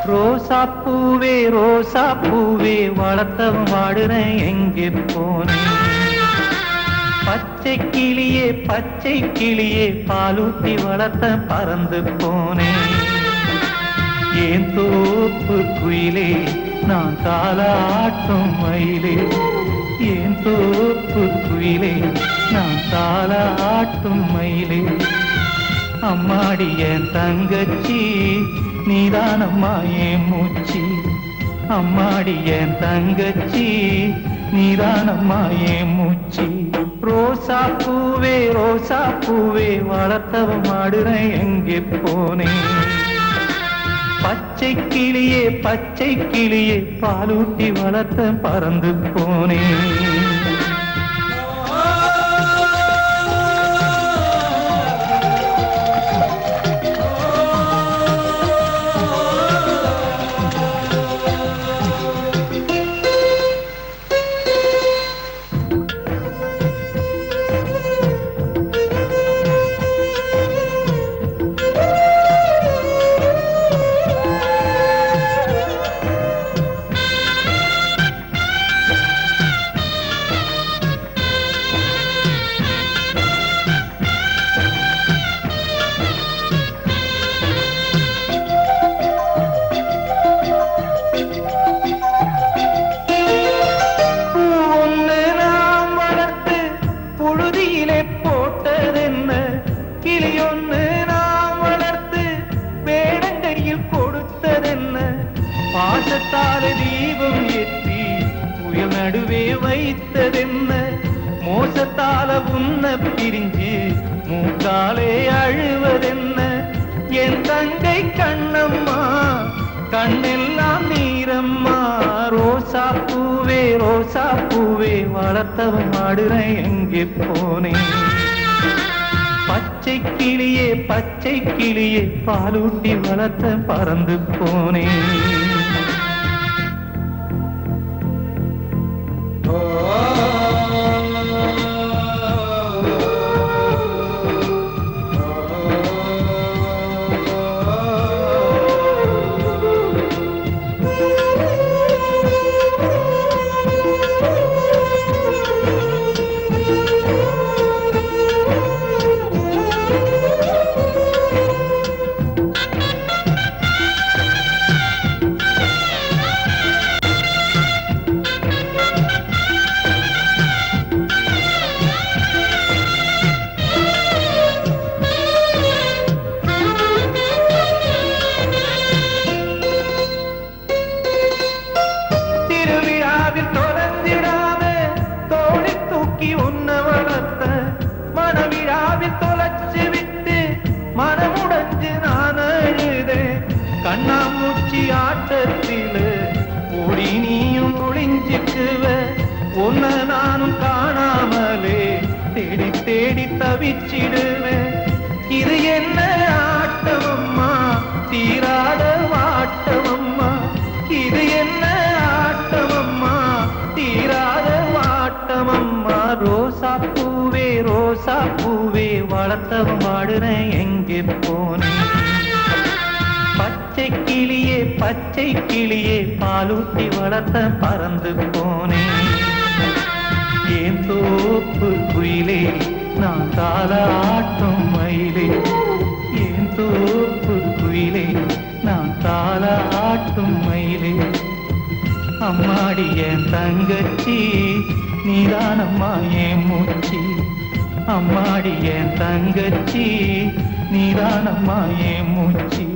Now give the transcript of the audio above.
ரோசா பூவே ரோசா பூவே வளர்த்தவன் வாடுறேன் எங்கே போனேன். பச்சை கிளியே பாலூட்டி வளர்த்த பறந்து போனேன். ஏன் தோப்பு குயிலே நான் தாலாட்டும் மயிலே. ஏன் தோப்பு குயிலே நான் தாலாட்டும் மயிலே. அம்மாடி என் தங்கச்சி நீதானம்மா என் மூச்சி. அம்மாடி என் தங்கச்சி நீதானம்மா என் மூச்சி. ரோசா பூவே வளர்த்தவன் மாடுறேன் எங்கே போனேன். பச்சை கிளியே பாலூட்டி வளர்த்த பறந்து போனேன். போட்டதென்ன கிளியொன்னு நாம் வளர்த்து வேடங்கையில் கொடுத்ததென்ன. பாசத்தால தீபம் ஏற்றி புயல் நடுவே வைத்ததென்ன. மோசத்தால உன்ன பிரிஞ்சு மூக்காலே அழுவதென்ன. என் தங்கை கண்ணம்மா கண்ணெல்லாம் நீரம்மா. ரோசா பூவே வளர்த்தவன் மாடுறேன் எங்கே போனேன். பச்சை கிளியே பாலூட்டி வளர்த்த பறந்து போனேன். கண்ணாமூச்சி ஆட்டத்தில ஓடி நீயும் ஒளிஞ்சிக்குவ. உன்னை நானும் காணாமலே தேடி தேடி தவிச்சிடுவேன். இது என்ன ஆட்டமம்மா தீராத வாட்டமம்மா. இது என்ன ஆட்டமம்மா தீராத வாட்டமம்மா. ரோசா பூவே வளர்த்தவன் வாடுறேன் எங்கே போனேன். பச்சை கிளியே பாலூட்டி வளர்த்த பறந்து போனேன். ஏன் தோப்பு குயிலே நான் தாலாட்டும் மயிலே. ஏன் தோப்பு குயிலே நான் தாலாட்டும் மயிலே. அம்மாடி என் தங்கச்சி நீதானம்மா என் மூச்சி. அம்மாடி என் தங்கச்சி நீதானம்மா என் மூச்சி.